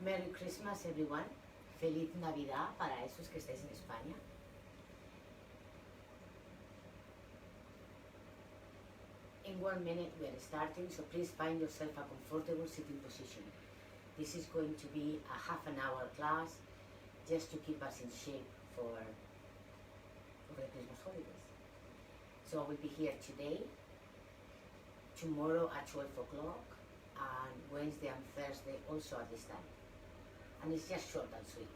Merry Christmas, everyone. Feliz Navidad para esos que estéis en España. In 1 minute we are starting, so please find yourself a comfortable sitting position. This is going to be a half an hour class just to keep us in shape for the Christmas holidays. So I will be here today, tomorrow at 12 o'clock, and Wednesday and Thursday also at this time. And it's just short and sweet.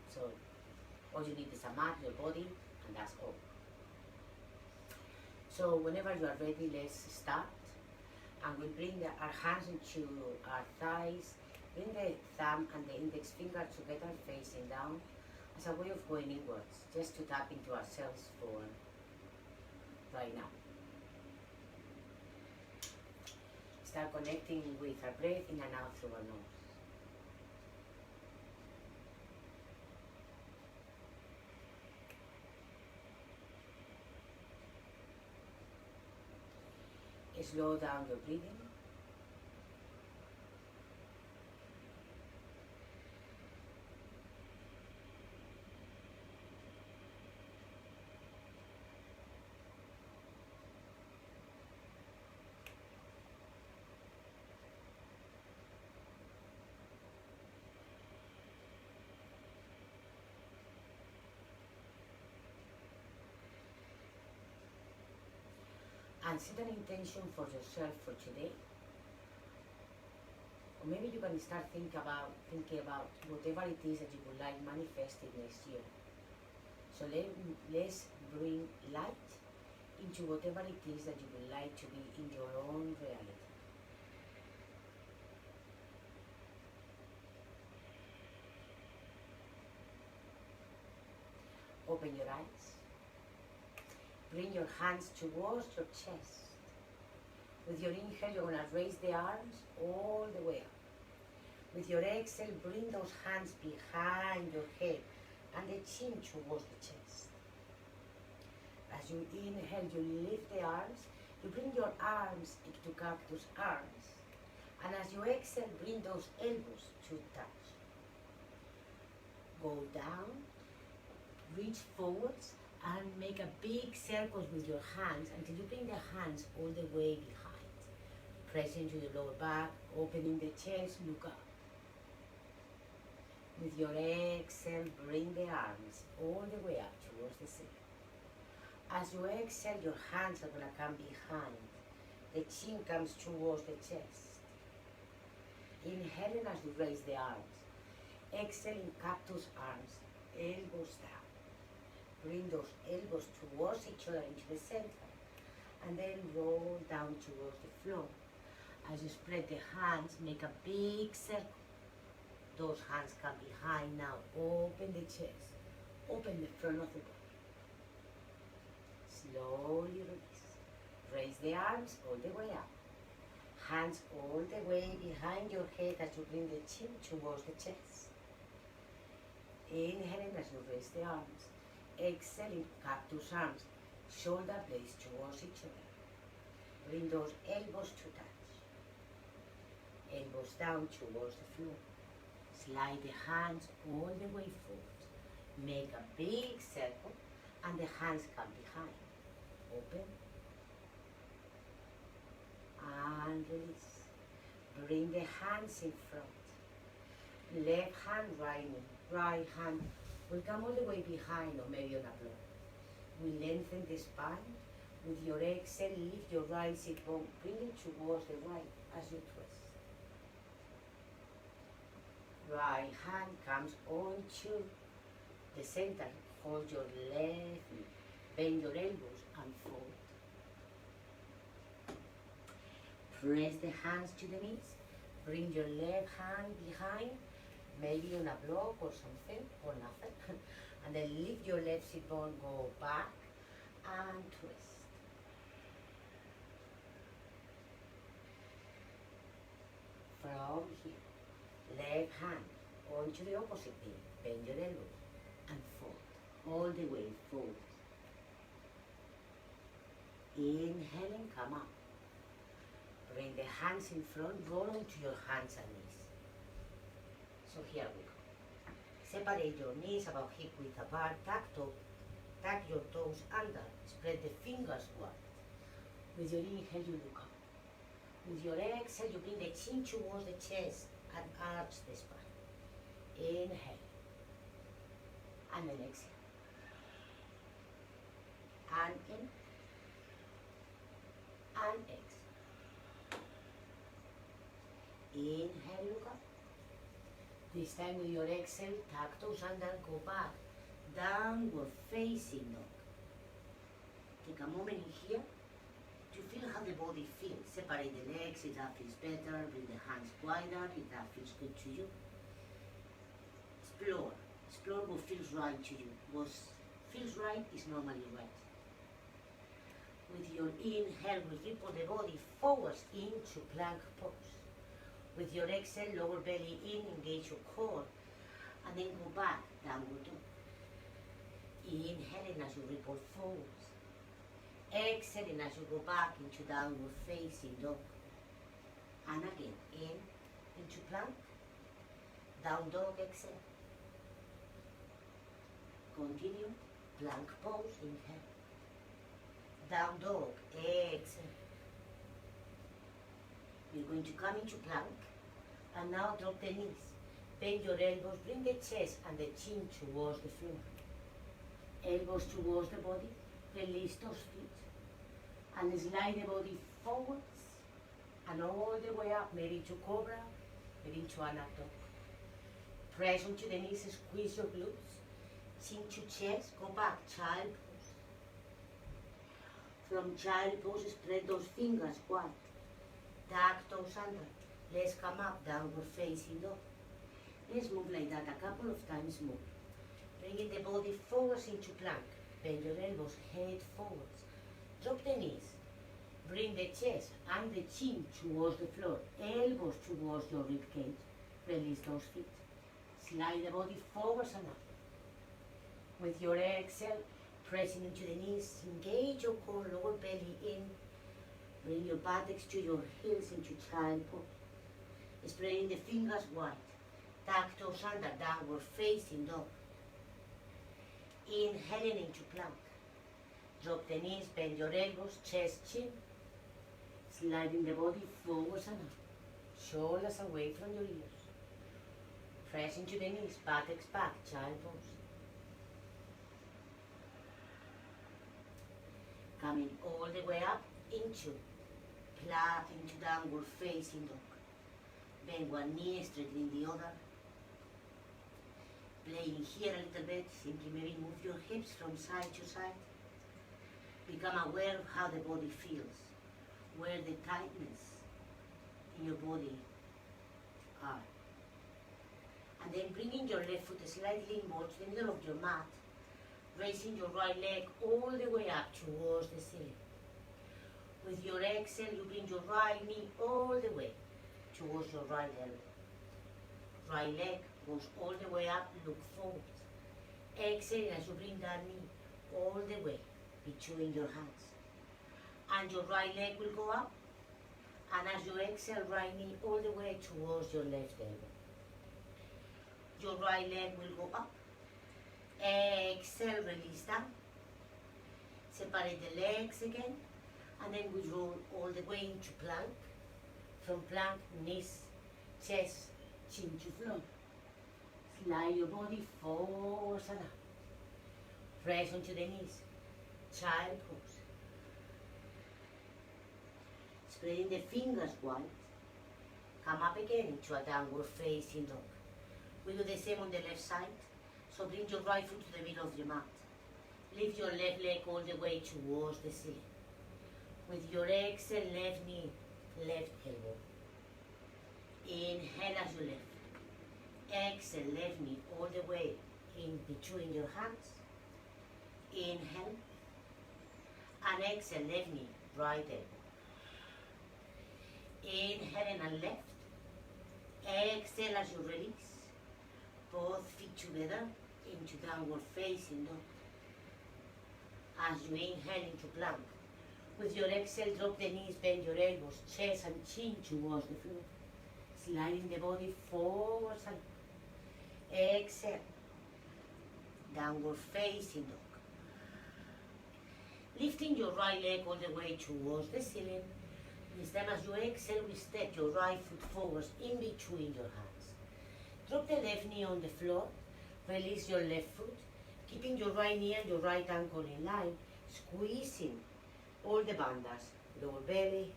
So all you need is a mat, your body, and that's all. So whenever you are ready, let's start. And we'll bring our hands into our thighs, bring the thumb and the index finger together facing down as a way of going inwards, just to tap into ourselves for right now. Start connecting with our breath in and out through our nose. Slow down your breathing. And set an intention for yourself for today. Or maybe you can start thinking about whatever it is that you would like manifested next year. So let's bring light into whatever it is that you would like to be in your own reality. Open your eyes. Bring your hands towards your chest. With your inhale, you're going to raise the arms all the way up. With your exhale, bring those hands behind your head and the chin towards the chest. As you inhale, you lift the arms. You bring your arms into cactus arms. And as you exhale, bring those elbows to touch. Go down, reach forwards, and make a big circle with your hands until you bring the hands all the way behind. Press into the lower back, opening the chest, look up. With your exhale, bring the arms all the way up towards the ceiling. As you exhale, your hands are going to come behind. The chin comes towards the chest. Inhaling as you raise the arms. Exhaling, cactus arms, elbows down. Bring those elbows towards each other into the center, and then roll down towards the floor. As you spread the hands, make a big circle. Those hands come behind now. Open the chest. Open the front of the body. Slowly release. Raise the arms all the way up. Hands all the way behind your head as you bring the chin towards the chest. Inhaling as you raise the arms. Exhaling, cactus arms, shoulder blades towards each other. Bring those elbows to touch. Elbows down towards the floor. Slide the hands all the way forward. Make a big circle and the hands come behind. Open and release. Bring the hands in front. Left hand, right hand will come all the way behind or maybe on a block. We lengthen the spine. With your exhale, lift your right sit bone, bring it towards the right as you twist. Right hand comes onto the center. Hold your left knee. Bend your elbows and fold. Press the hands to the knees. Bring your left hand behind, maybe on a block or something, or nothing. And then lift your left sit bone, go back and twist. From here, left hand onto the opposite knee, bend your elbow and fold, all the way forward. Inhaling, come up. Bring the hands in front, roll onto your hands and knees. So here we go. Separate your knees about hip width apart, tuck your toes under, spread the fingers wide. With your inhale, you look up. With your exhale, you bring the chin towards the chest and arch the spine. Inhale. And then exhale. And in. And exhale. Inhale, look up. This time with your exhale, tuck toes under, go back. Downward facing dog. Take a moment in here to feel how the body feels. Separate the legs if that feels better. Bring the hands wider if that feels good to you. Explore. Explore what feels right to you. What feels right is normally right. With your inhale, we ripple the body forwards into plank pose. With your exhale, lower belly in, engage your core, and then go back, downward dog. Inhaling as you ripple forwards. Exhaling as you go back into downward facing dog. And again, into plank, down dog, exhale. Continue, plank pose, inhale. Down dog, exhale. You're going to come into plank, and now drop the knees. Bend your elbows, bring the chest and the chin towards the floor. Elbows towards the body, release those feet, and slide the body forwards, and all the way up, maybe to cobra, maybe to an up dog. Press onto the knees, squeeze your glutes, chin to chest, go back, child pose. From child pose, spread those fingers wide. Tuck toes under. Let's come up, downward facing dog. Let's move like that a couple of times more. Bringing the body forwards into plank. Bend your elbows, head forwards. Drop the knees. Bring the chest and the chin towards the floor. Elbows towards your rib cage. Release those feet. Slide the body forwards and up. With your exhale, pressing into the knees, engage your core, lower belly in. Bring your buttocks to your heels into child pose. Spreading the fingers wide. Tuck toes under, downward facing dog. Inhaling into plank. Drop the knees, bend your elbows, chest, chin. Sliding the body forwards and up. Shoulders away from your ears. Press into the knees, buttocks back, child pose. Coming all the way up into downward facing dog. Bend one knee, straightening the other. Playing here a little bit, simply maybe move your hips from side to side. Become aware of how the body feels, where the tightness in your body are. And then bringing your left foot slightly more to the middle of your mat, raising your right leg all the way up towards the ceiling. With your exhale, you bring your right knee all the way towards your right elbow. Right leg goes all the way up, look forward. Exhale as you bring that knee all the way between your hands. And your right leg will go up. And as you exhale, right knee all the way towards your left elbow. Your right leg will go up. Exhale, release down. Separate the legs again. And then we roll all the way into plank. From plank, knees, chest, chin to floor. Slide your body forwards and up. Press onto the knees. Child pose. Spreading the fingers wide. Come up again into a downward facing dog. We do the same on the left side. So bring your right foot to the middle of your mat. Lift your left leg all the way towards the ceiling. With your exhale, left knee, left elbow. Inhale as you lift. Exhale, left knee all the way in between your hands. Inhale. And exhale, left knee, right elbow. Inhale and left. Exhale as you release. Both feet together into downward facing dog. As you inhale into plank. With your exhale, drop the knees, bend your elbows, chest and chin towards the floor. Sliding the body forwards and Exhale. Downward facing dog. Lifting your right leg all the way towards the ceiling. This time as you exhale, we step your right foot forward in between your hands. Drop the left knee on the floor. Release your left foot, keeping your right knee and your right ankle in line, squeezing all the bandas, lower belly,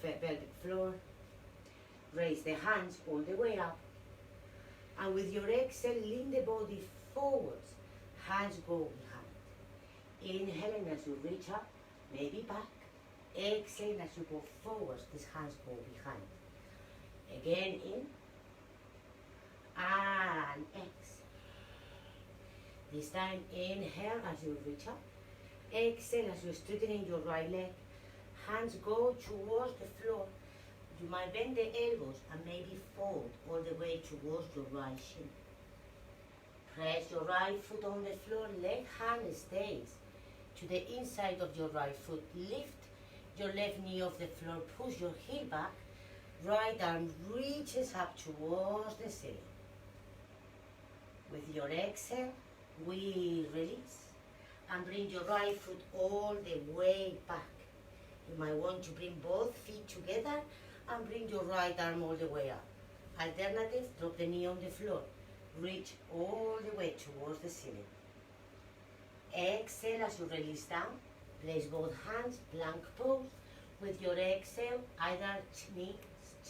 pelvic floor. Raise the hands all the way up. And with your exhale, lean the body forwards. Hands go behind. Inhaling as you reach up, maybe back. Exhale as you go forwards, these hands go behind. Again in. And exhale. This time inhale as you reach up. Exhale as you straighten your right leg. Hands go towards the floor. You might bend the elbows and maybe fold all the way towards your right shin. Press your right foot on the floor. Left hand stays to the inside of your right foot. Lift your left knee off the floor. Push your heel back. Right arm reaches up towards the ceiling. With your exhale, we release and bring your right foot all the way back. You might want to bring both feet together and bring your right arm all the way up. Alternative, drop the knee on the floor. Reach all the way towards the ceiling. Exhale as you release down. Place both hands, plank pose. With your exhale, either knee,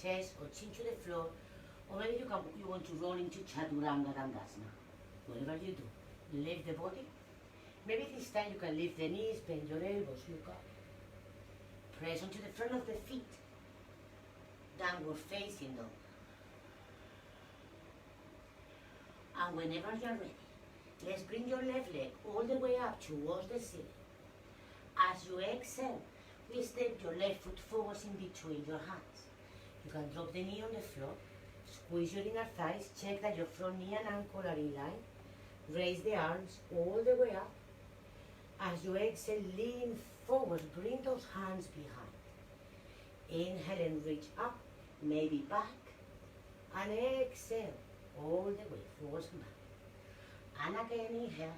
chest or chin to the floor. Or maybe you want to roll into Chaturanga Dandasana. Whatever you do, lift the body. Maybe this time you can lift the knees, bend your elbows, look up. Press onto the front of the feet. Downward facing dog. And whenever you're ready, let's bring your left leg all the way up towards the ceiling. As you exhale, we step your left foot forward in between your hands. You can drop the knee on the floor, squeeze your inner thighs, check that your front knee and ankle are in line. Raise the arms all the way up. As you exhale, lean forward, bring those hands behind. Inhale and reach up, maybe back. And exhale, all the way, forwards and back. And again, inhale.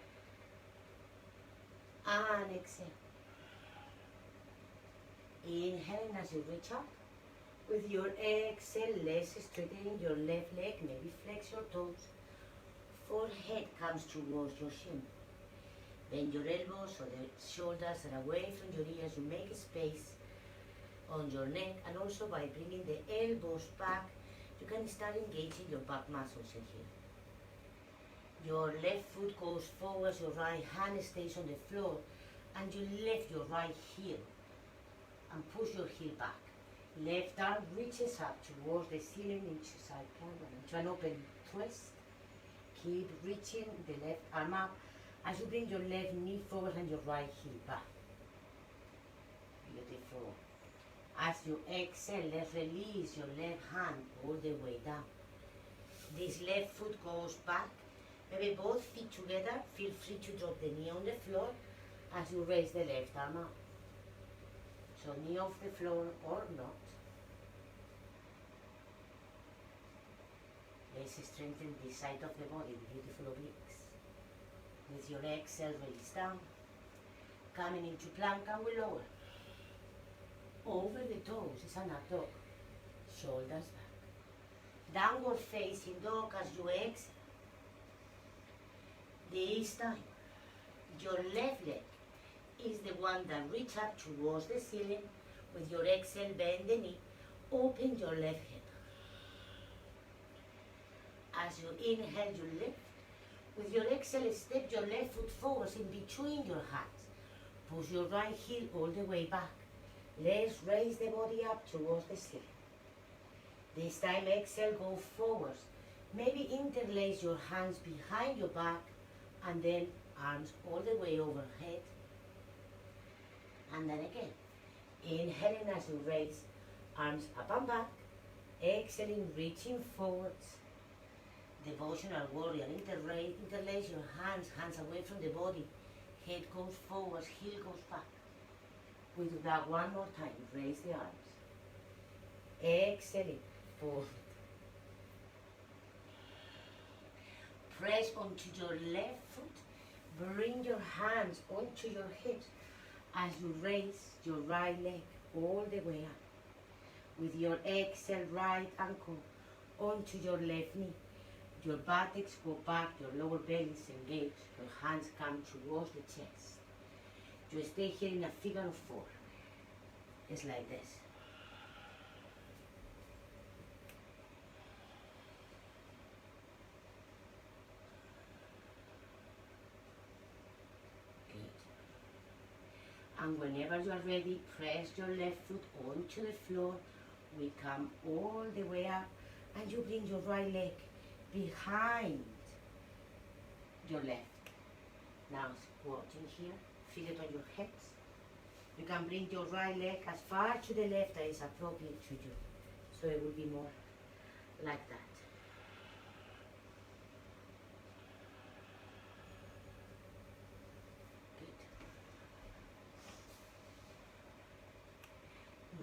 And exhale. Inhaling as you reach up. With your exhale, let's straighten your left leg, maybe flex your toes. Forehead comes towards your shin. Bend your elbows so the shoulders are away from your ears. You make space on your neck, and also by bringing the elbows back, you can start engaging your back muscles in here. Your left foot goes forwards, your right hand stays on the floor, and you lift your right heel and push your heel back. Left arm reaches up towards the ceiling into side plank and into an open twist. Keep reaching the left arm up as you bring your left knee forward and your right heel back. Beautiful. As you exhale, let's release your left hand all the way down. This left foot goes back. Maybe both feet together. Feel free to drop the knee on the floor as you raise the left arm up. So knee off the floor or not. Let's strengthen this side of the body, the beautiful obliques. With your exhale, release down. Coming into plank and we lower. Over the toes, it's an up dog. Shoulders back. Downward facing dog as you exhale. This time, your left leg is the one that reaches up towards the ceiling. With your exhale, bend the knee. Open your left hip. As you inhale, you lift. With your exhale, step your left foot forward in between your hands. Push your right heel all the way back. Let's raise the body up towards the ceiling. This time, exhale, go forwards. Maybe interlace your hands behind your back and then arms all the way overhead. And then again. Inhaling as you raise, arms up and back. Exhaling, reaching forwards. Devotional warrior, interlace your hands away from the body. Head goes forwards, heel goes back. We do that one more time. Raise the arms. Exhaling, forward. Press onto your left foot. Bring your hands onto your hips as you raise your right leg all the way up. With your exhale, right ankle onto your left knee. Your buttocks go back, your lower belly is engaged, your hands come towards the chest. You stay here in a figure of 4. It's like this. And whenever you are ready, press your left foot onto the floor. We come all the way up and you bring your right leg behind your left. Now squatting here, feel it on your hips. You can bring your right leg as far to the left as is appropriate to you. So it will be more like that.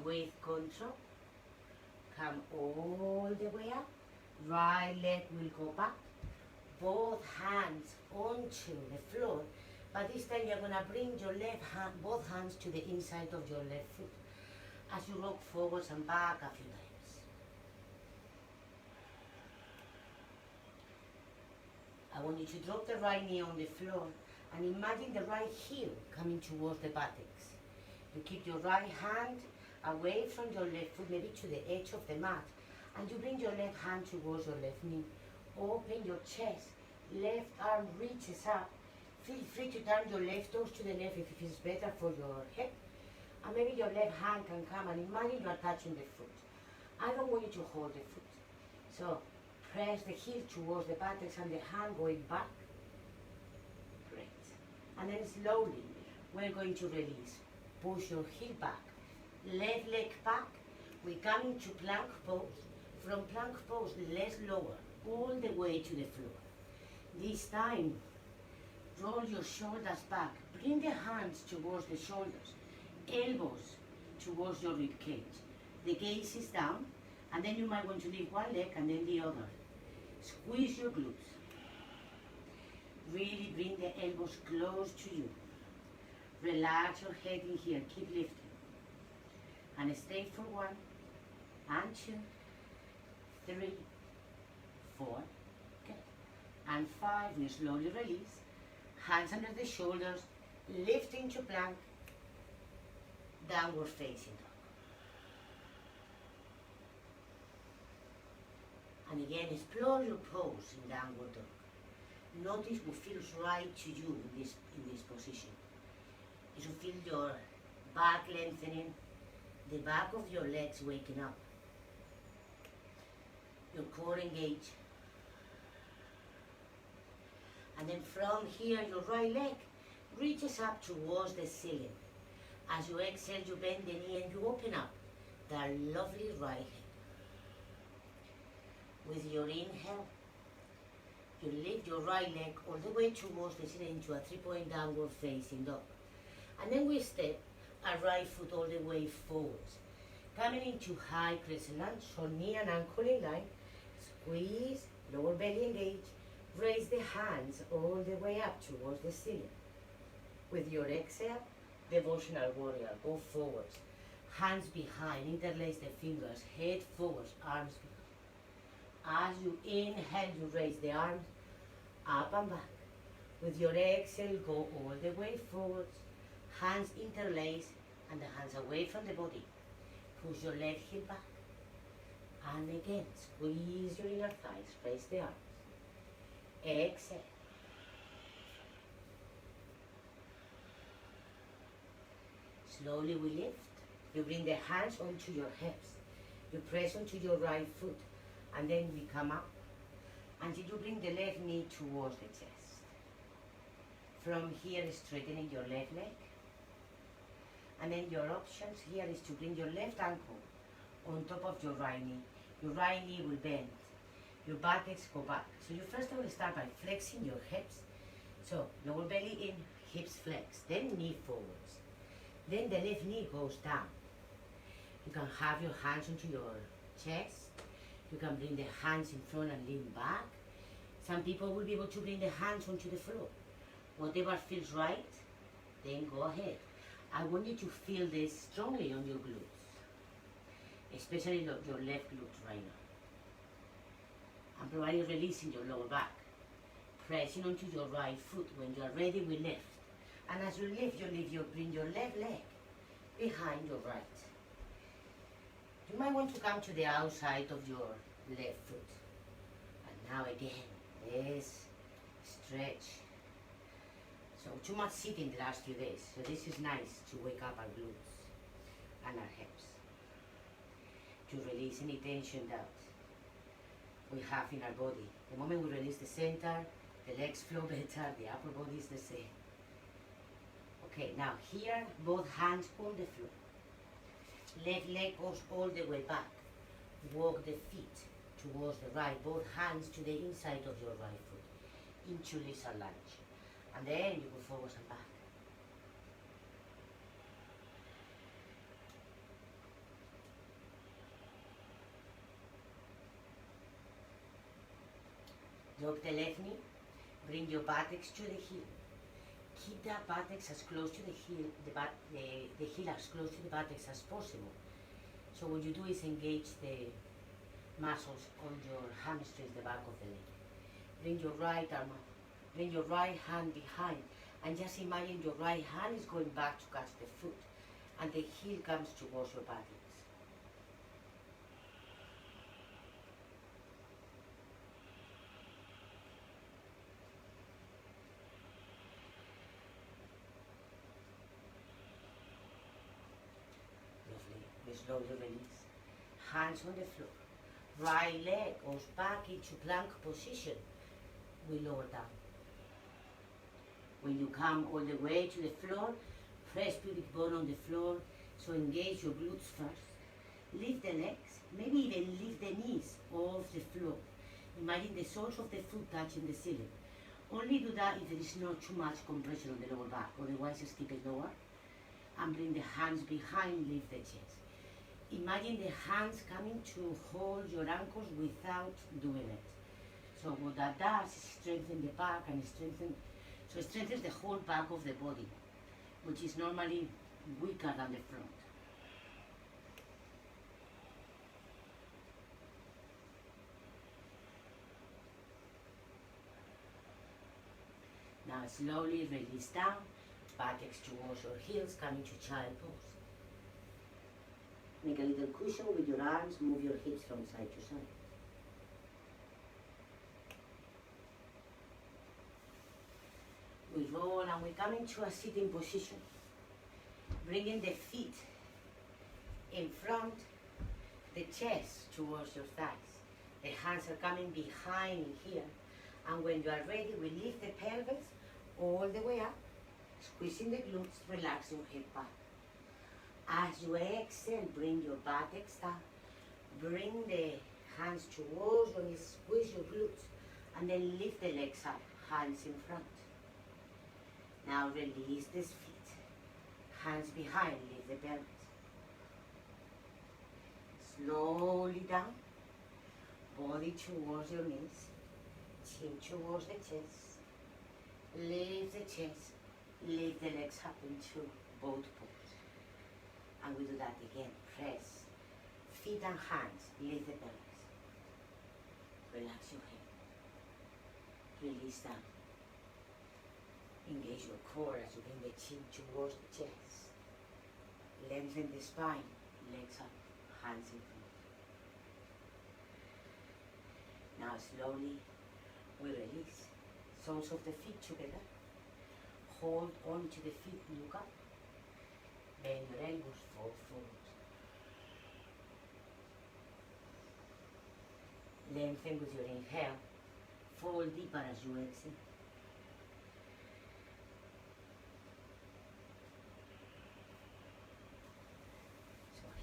With control, come all the way up, right leg will go back, both hands onto the floor, but this time you're going to bring your left hand, both hands to the inside of your left foot as you rock forwards and back a few times. I want you to drop the right knee on the floor and imagine the right heel coming towards the buttocks. You keep your right hand away from your left foot, maybe to the edge of the mat, and you bring your left hand towards your left knee. Open your chest, left arm reaches up. Feel free to turn your left toes to the left if it feels better for your hip, and maybe your left hand can come and imagine you are touching the foot. I don't want you to hold the foot, so press the heel towards the buttocks and the hand going back. Great. And then slowly we're going to release. Push your heel back. Left leg back, we come into plank pose. From plank pose, let's lower all the way to the floor. This time, roll your shoulders back. Bring the hands towards the shoulders, elbows towards your rib cage. The gaze is down, and then you might want to lift one leg and then the other. Squeeze your glutes. Really bring the elbows close to you. Relax your head in here, keep lifting. And stay for 1, and 2, 3, 4, okay. And 5, you slowly release. Hands under the shoulders, lift into plank, downward facing dog. And again, explore your pose in downward dog. Notice what feels right to you in this position. You should feel your back lengthening, the back of your legs waking up, your core engaged. And then from here, your right leg reaches up towards the ceiling. As you exhale, you bend the knee and you open up that lovely right hip. With your inhale, you lift your right leg all the way towards the ceiling into a 3-point downward facing dog. And then we step our right foot all the way forwards. Coming into high crescent lunge, so knee and ankle in line. Squeeze, lower belly engaged. Raise the hands all the way up towards the ceiling. With your exhale, devotional warrior, go forwards. Hands behind, interlace the fingers, head forwards, arms behind. As you inhale, you raise the arms up and back. With your exhale, go all the way forwards. Hands interlace and the hands away from the body. Push your left heel back. And again, squeeze your inner thighs, raise the arms. Exhale. Slowly we lift. You bring the hands onto your hips. You press onto your right foot. And then we come up until you bring the left knee towards the chest. From here, straightening your left leg. And then your options here is to bring your left ankle on top of your right knee. Your right knee will bend. Your buttocks go back. So you first will start by flexing your hips. So lower belly in, hips flex. Then knee forwards. Then the left knee goes down. You can have your hands onto your chest. You can bring the hands in front and lean back. Some people will be able to bring their hands onto the floor. Whatever feels right, then go ahead. I want you to feel this strongly on your glutes, especially your left glute right now. And providing release in your lower back. Pressing onto your right foot. When you are ready, we lift. And as you lift, bring your left leg behind your right. You might want to come to the outside of your left foot. And now again, this stretch. So too much sitting the last few days. So this is nice to wake up our glutes and our hips. To release any tension that we have in our body. The moment we release the center, the legs flow better, the upper body is the same. Okay, now here, both hands on the floor. Left leg goes all the way back. Walk the feet towards the right, both hands to the inside of your right foot, into lizard lunge. And then you go forwards and back. Drop the left knee, bring your buttocks to the heel. Keep the buttocks as close to the heel, the heel as close to the buttocks as possible. So what you do is engage the muscles on your hamstrings, the back of the leg. Bring your right arm up. Bring your right hand behind. And just imagine your right hand is going back to catch the foot. And the heel comes towards your buttocks. Lovely. We slowly release. Hands on the floor. Right leg goes back into plank position. We lower down. When you come all the way to the floor, press pubic bone on the floor, so engage your glutes first. Lift the legs, maybe even lift the knees off the floor. Imagine the soles of the foot touching the ceiling. Only do that if there is not too much compression on the lower back, otherwise just keep it lower. And bring the hands behind, lift the chest. Imagine the hands coming to hold your ankles without doing it. So what that does is strengthen the back and so it strengthens the whole back of the body, which is normally weaker than the front. Now slowly release down, buttocks towards your heels, coming to child pose. Make a little cushion with your arms, move your hips from side to side. We roll and we come into a sitting position. Bringing the feet in front, the chest towards your thighs. The hands are coming behind here. And when you are ready, we lift the pelvis all the way up, squeezing the glutes, relax your hip back. As you exhale, bring your buttocks down. Bring the hands towards your knees, squeeze your glutes, and then lift the legs up, hands in front. Now release these feet. Hands behind, lift the pelvis. Slowly down. Body towards your knees. Chin towards the chest. Lift the chest. Lift the legs up into both poses. And we do that again. Press. Feet and hands. Lift the pelvis. Relax your head. Release down. Engage your core as you bring the chin towards the chest. Lengthen the spine, legs up, hands in front. Now slowly we release. Soles of the feet together. Hold on to the feet, look up. Bend your elbows, fall forward. Lengthen with your inhale. Fall deeper as you exhale.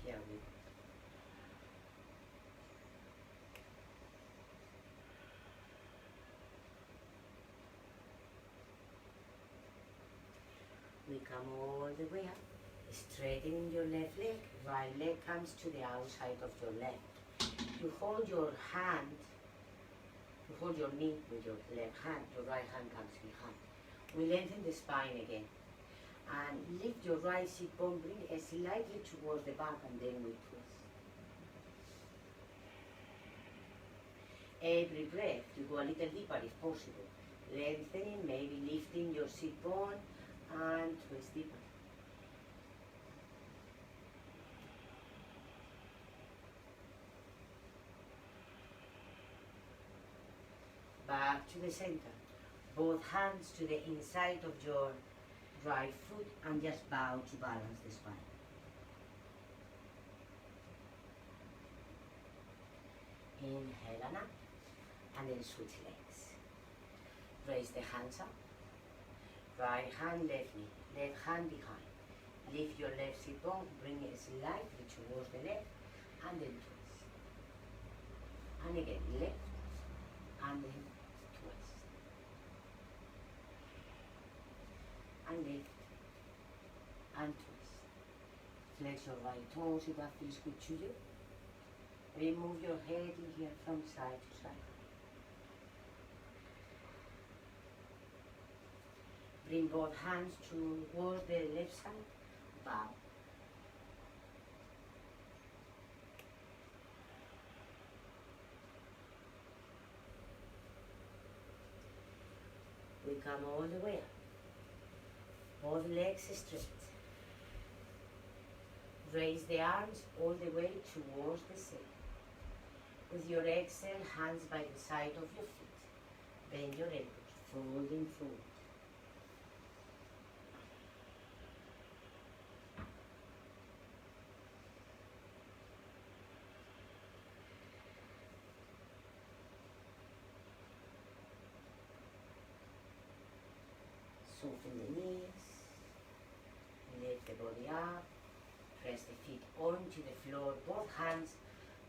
Here we come all the way up, straightening your left leg, right leg comes to the outside of your leg. You hold your hand You hold your knee with your left hand, your right hand comes behind. We lengthen the spine again. And lift your right sit bone, bring it slightly towards the back, and then we twist. Every breath, you go a little deeper if possible. Lengthening, maybe lifting your sit bone, and twist deeper. Back to the center. Both hands to the inside of your right foot and just bow to balance the spine. Inhale and up, and then switch legs. Raise the hands up. Right hand, left knee, left hand behind. Lift your left sit bone, bring it slightly towards the left, and then twist. And again, left, and then twist. And lift, and twist. Flex your right toes if that feels good to you. Remove your head in here from side to side. Bring both hands towards the left side. Bow. We come all the way up. Both legs straight. Raise the arms all the way towards the ceiling. With your exhale, hands by the side of your feet. Bend your elbows, folding forward. Soften the knees, lift the body up, press the feet onto the floor, both hands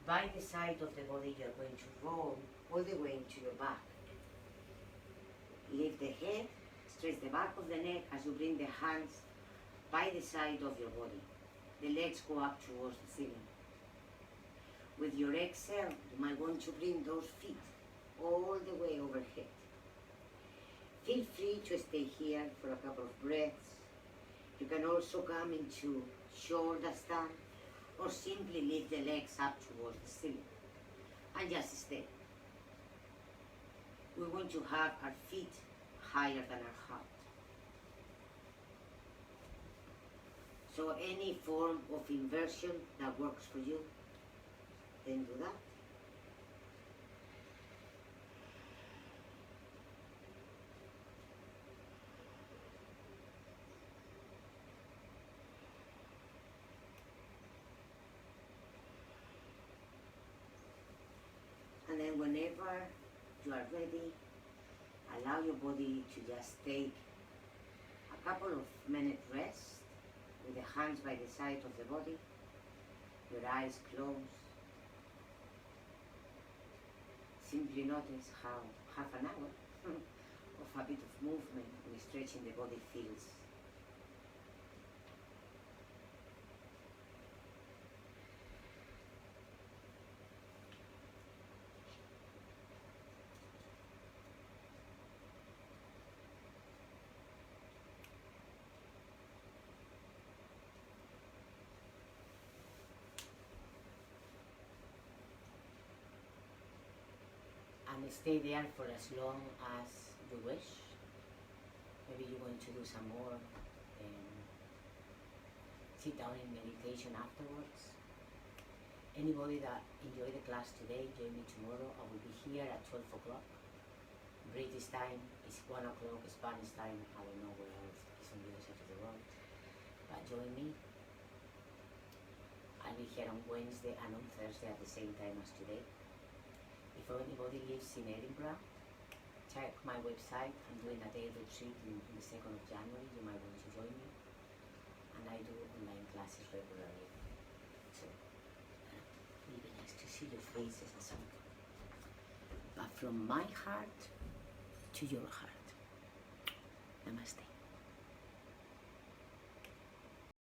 by the side of the body. You're going to roll all the way into your back. Lift the head, stretch the back of the neck as you bring the hands by the side of your body. The legs go up towards the ceiling. With your exhale, you might want to bring those feet all the way overhead. Feel free to stay here for a couple of breaths. You can also come into shoulder stand or simply lift the legs up towards the ceiling and just stay. We want to have our feet higher than our heart. So any form of inversion that works for you, then do that. And then whenever you are ready, allow your body to just take a couple of minute rest with the hands by the side of the body, your eyes closed. Simply notice how half an hour of a bit of movement and stretching the body feels. And stay there for as long as you wish. Maybe you're going to do some more sit down in meditation afterwards. Anybody that enjoyed the class today, join me tomorrow. I will be here at 12 o'clock. British time is 1 o'clock, Spanish time, I don't know where else is on the other side of the world. But join me. I'll be here on Wednesday and on Thursday at the same time as today. If anybody lives in Edinburgh, check my website. I'm doing a day retreat in the 2nd of January. You might want to join me. And I do online classes regularly. So, it will be nice to see your faces at some point. But from my heart to your heart. Namaste.